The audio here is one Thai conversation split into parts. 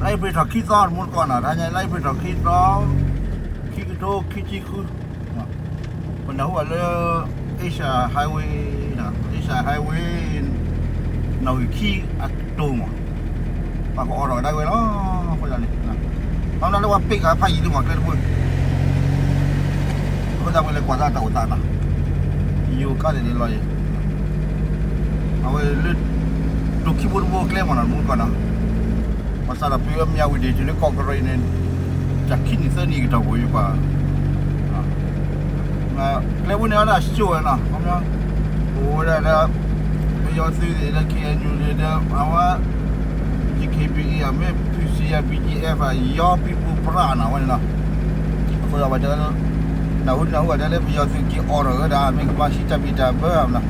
ไล่ไปถอดขี้ซ้อนมุดก่อนอ่ะถ้าไงไล่ไปถอดขี้ซ้อนขี้กระโดขี้จีคือคนนั้นว่าเลยเอชาไฮเวย์นะเอชาไฮเวย์หน่อยขี้อัดตูมปากก็อร่อยได้เว้ยเนาะคนนั้นนะเขาเรียกว่าปิกอะพายีดูหมดเลยทุกคนเขาจะไปเลยกว่าตาตานะอยู่ก็เดี๋ยวลอยเอาไว้เลือดดูขี้บุญบัวเกลี้ยมันมุดก่อนนะmasalah PM yang udah jadi konkret ini jakin itu ni kita boleh apa nah lepas ni ada show lah macam oh ada beliau tu ada KNU ada awak JKBE ame PCA BGF ya people peran awak lah aku dah baca nahu ada le beliau tu ki orang ada ame masih tapi dah berapa lah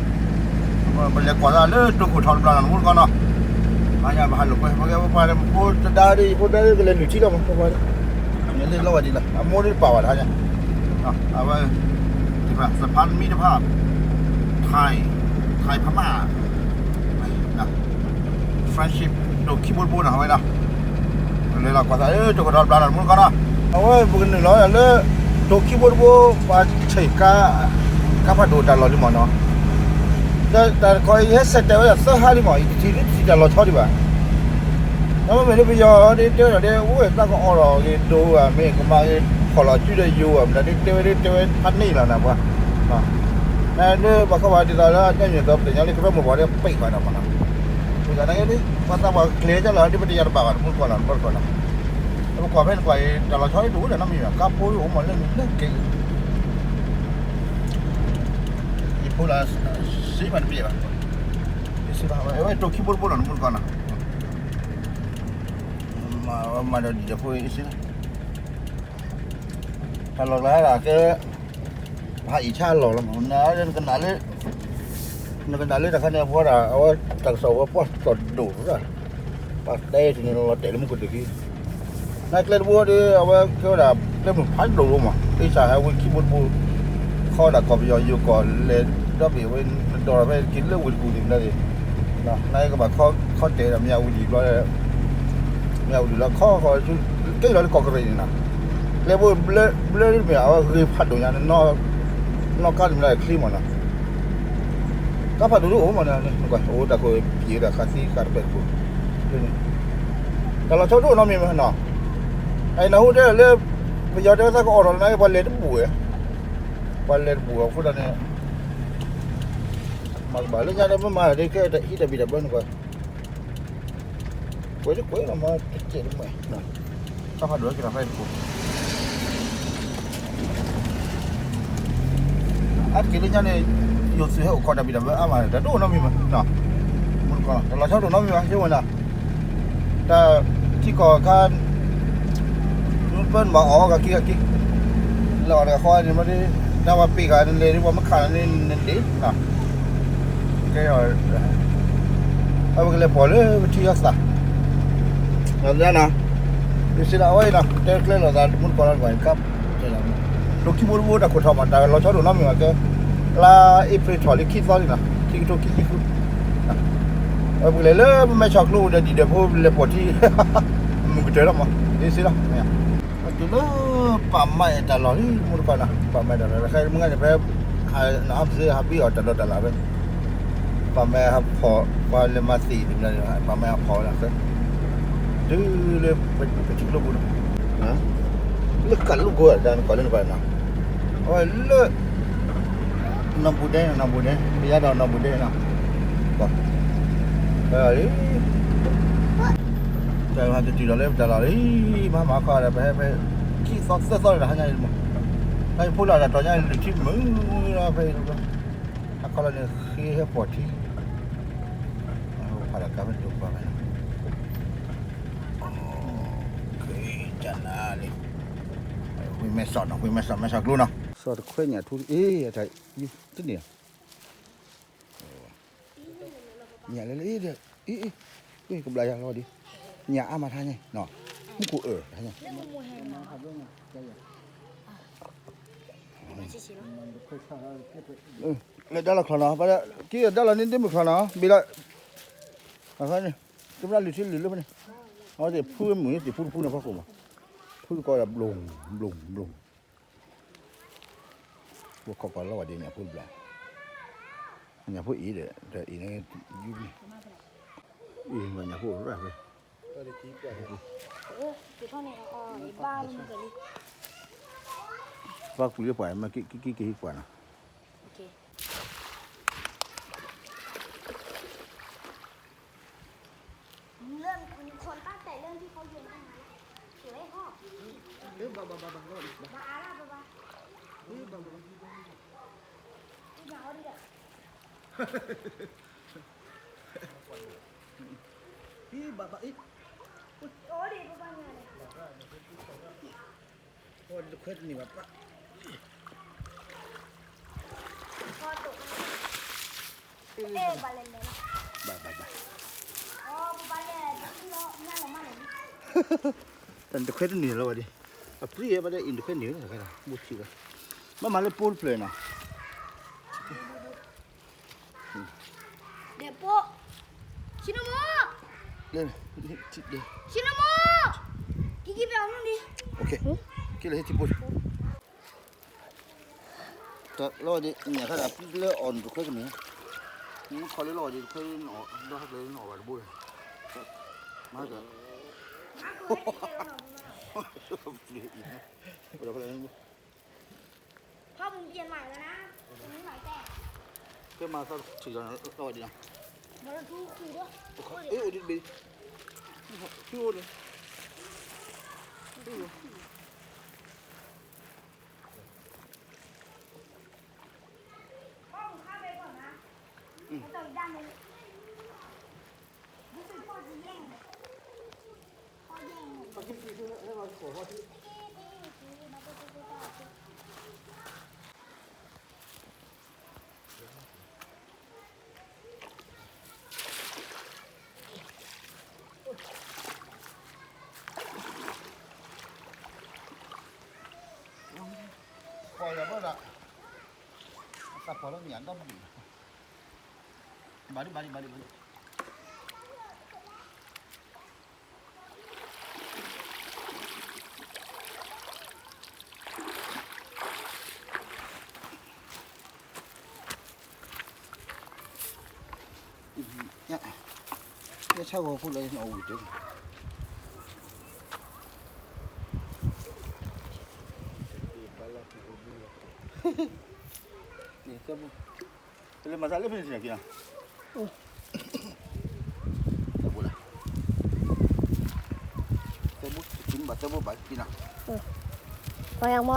boleh kuasa le tu kau tahu pelan mul kan lah hanya bahan lupa pakai apa pada pun dari ke lain lucu lah apa padaนี่เล่าดีละโมนี่เปล่าท่านเนี่ยเอาไว้ที่ว่าสะพานมิตรภาพไทยพม่านะ friendship ดูขี้บุญบุญเอาไว้นะเลยเราก็จะจุกกระดานปลาหนังมันก็นะเอาไว้บุญหนึ่งร้อยเลยดูขี้บุญบุญว่าใช่ก้าพัดดูแต่เราดีมั้งเนาะแต่คอยเฮ็ดเสร็จแต่ว่าเสื้อผ้าดีมั้งทีนี้ที่จะเราชอบดีกว่าแล้วมันไม่ได้ไปยอเดี๋ยวโอ้ยตั้งก็อร่อยดูอ่ะไม่ก็มาขอเราช่วยได้อยู่อ่ะแต่เดี๋ยวพันนี่แล้วนะว่าแต่เนี่ยบอกเขาว่าที่เราแล้วเนี่ยตัวแต่ยังเล็กก็ไม่บอกเนี่ยไปก่อนนะมันนะคือการนั้นนี่ว่าถ้าว่าเคลียร์จะแล้วที่ปฏิญาณบาปมุ่งก่อนนะแล้วความเป็นไปแต่เราชอบดูแต่น้ำมีแบบก้าวปูอยู่มันเรื่องเก่งอีพูดละสิมันเปียกสิบ้าไอ้ตัวขี้บุญหน่อยมุ่งก่อนนะมาเดี๋ยวจะพูดอีกสิถ้าหลอกแล้วล่ะก็พาอีชาหลอกแล้วมันนะเรื่องกันนั่นเลยแต่ขั้นนี้เพราะว่าเอาตักเสาว่าพอสดดูนะปักได้ทีนี้เราเตะแล้วมันก็ดีนั่นเคล็ดบัวดิเอาไว้ก็แบบเรื่องมันพัดดูมั้งที่ชายเอาไว้ขี้บุญบุญข้อดักขอบยออยู่ก่อนเลยรับอีกไว้ดอไปกินเรื่องวุ่นกูดิมได้ดินะนั่นก็แบบข้อเตะแบบยาวดีร้อยเนี่ยดูแล้วข้อชุดเกี่ยวกับกอกระดิ่งนะแล้วพวกเบลเนี่ยเอาคือพัดดูอย่างนั้นนอกการมันได้คลีมันนะก็พัดดูโอ้มันเนี่ยมันก็โอ้แต่ก็ผีแต่คาซีการเป็นกูแต่เราชอบดูน้องมีมั้ยเนาะไอ้หน้าหูเด้อเลยไปยอดเด้อสักออร์นะวันเล่นบัวพูดอะไรมาบ้านเลยยังได้มาได้แค่แต่อีแต่บิดบ้านก็quấy là mà chết đúng mày nè sao phải đuổi cái là phải phụ ăn cái này này nhiều sự hậu còn đặc biệt là mà đã đủ nó mình mà nè một con là sao đủ nó mình mà chứ mà nè ta chỉ có cái bên mà ó cái kia lò này khoai thì mà đi ra mà bị cái này đi qua mất khả nên đi nè cái rồiเอาไปเลยพอเลยที่รักษานั่นนะดิสิละไว้นะเด็กเล่นเราจะมุ่งก่อนไว้ครับลูกขี้บูดนะคนทำมันแต่เราชอบดูน้ำมีมาแกลาอีฟรีทอลิคิดซ้อนนะคิดทุกคิดเอาไปเลยไม่ชอบลูกเดี๋ยวพูดเลยปวดที่มึงก็เจอแล้วมั้งดิสิละเนี่ยจุดเลยปั๊มไม่ตลอดนี่มุ่งก่อนนะปั๊มไม่ตลอดใครมึงก็จะไปน้ำซื้อฮับบี้ออกตลอดไปปั๊มไม่ครับพอว่าเลยมาสี่ถึงเลยปั๊มไม่ครับพอแล้วครับดื้อเลยไปทิ้งลูกกูนะเลิกกันลูกกูอ่ะดันก่อนเล่นไปนะโอ้ยเลิกน้ำบุเด้ไม่ยากน้ำบุเด้นะก็เฮ้ยใจมันจะจีเราเล่นแต่เรามาข้าอะไรไปขี้ซอสอะไรทั้งนั้นมั้งไอ้พูดอะไรตอนนี้ที่มึงเราไปถ้าเขาเนี่ยขี้ให้ปวดที่ผ่านการเป็นจุกไปJangan ni, mesak dulu nah. Suatu kuenya tu, ada itu ni. Nyak lele dia, ke belayar lawa dia. Nyak amat hanya, no. Muku hanya. Dah lah kerana, pada kita dah lah ni dia kerana bila, apa ni, kita lucu apa ni. อ๋อเดี๋ยวพูดเหมือนเดี๋ยวพูดนะพ่อผมพูดก็แบบลงพวกเขาก็เล่าว่าเดี๋ยวเนี่ยพูดแบบเนี่ยพูดอีเดี๋ยวอีนี่ยุ่งอีมันเนี่ยพูดอะไรเลยว่าคุยกับไปมากี่กว่านะเรื่องคนตั้งแต่เรื่องที่เขาโยนมาสวยพ่อบ้าอะไรบ้าเอาดิอ่ะบ้าอีโอ้ดิบ้าไงโอ้ดูเคสนี่แบบพ่อตกบาเลนเลยบ้าอ๋อบาเลนที่เราหน้าเรามาเลย แต่ดูเคสนี่แล้ววะดิอ่ะพรีเอบ้าได้อินดูเคสนี่เลยกันนะบุตรเลยมาเลยพูดเพลนะเดี๋ยวโปชิโนโมเล่นจิตเดียวชิโนโมกี่ไปเอาหน่อยดิโอเคกี่เลยที่พูดแต่รอดิเนี่ยเขาจะเลือกอ่อนดูเคสนี้นี่เขาเลือกรอดิเคสอ่อนดูเขาเลือกอ่อนแบบบุ้ยมาเถอะพ่อมึงเปลี่ยนใหม่แล้วนะมึงใหม่แต่ก็มาสักสี่วันรอดินะมาแล้วทุกทีด้วยเอ้ยดิบิพี่โอ้ดิพ่อมึงข้ามไปก่อนนะแล้วต่ออีกด้านนึงรู้สึกพ่อจะแย่งพ่อแย่งมากินปีคือให้มาขอพ่อที่ปล่อยแล้วก็ละสับปะรดเนี่ยต้องบาลีเนี่ยเช่าพูดเลยโอ้ยเจ๋งนี่เจ้าบุเลยมาซาเลเป็นสิ่งอะไรนะเจ้าบุละเจ้าบุกินบัตเจ้าบุบัตกินนะพอยังบ่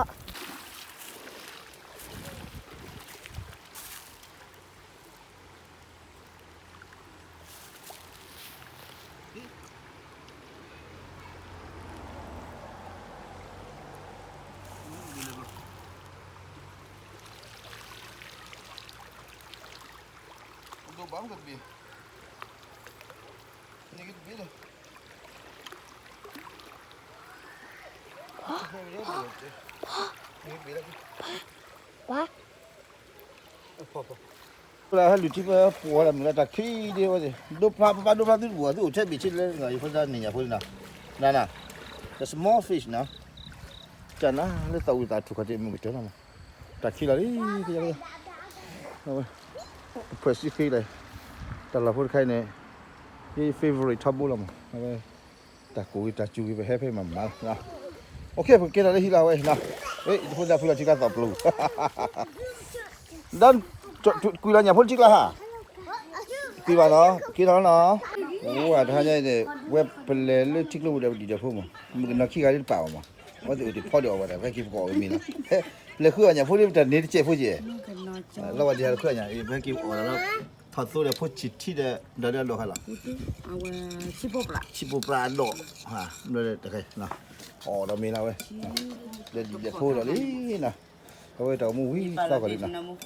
ดูบ้างกันบีนี่ก็บีเลยวะแล้วให้ดูที่ว่าปัวอะไรมันก็ตะขี้ดีวะสิดูพาดูที่หัวดูใช่บิชิเลยไงคนจะนี่อย่าพูดนะนั่นน่ะ the small fish นะจันนะแล้วตัวตาถูกกันมึงก็เจอแล้วมั้งตะขี้อะไรที่อะไรเอาไปเพื่อสิขี้เลยแต่เราพูดใครเนี่ยที่ favorite ชอบบุ้งละมั้งเอาไปตะกูตะจูไปให้ให้มันมานะโอเคผมเกินอะไรที่เราเว้ยนะเฮ้ยพูดจะพูดที่กันต่อปลูกdan kuilanya pun cik lah ha. Kuila no, kita no. Oh, ada hanya ini web pelele cik lu dah di dapur mah. Mungkin nak kira di bawah mah. Waktu itu pada awal dah, kaki kau ini lah. Lekuk hanya pun dia ni cik pun je. Lawan dia lekuk hanya, kaki orang lah. Thatu dia pun citi dah dah loh lah. Awal cipopla dok. Ha, dah dah nah. Oh, dah mina weh. Dia pun dah ni nah. Kau tahu mu wih, tahu kali nah.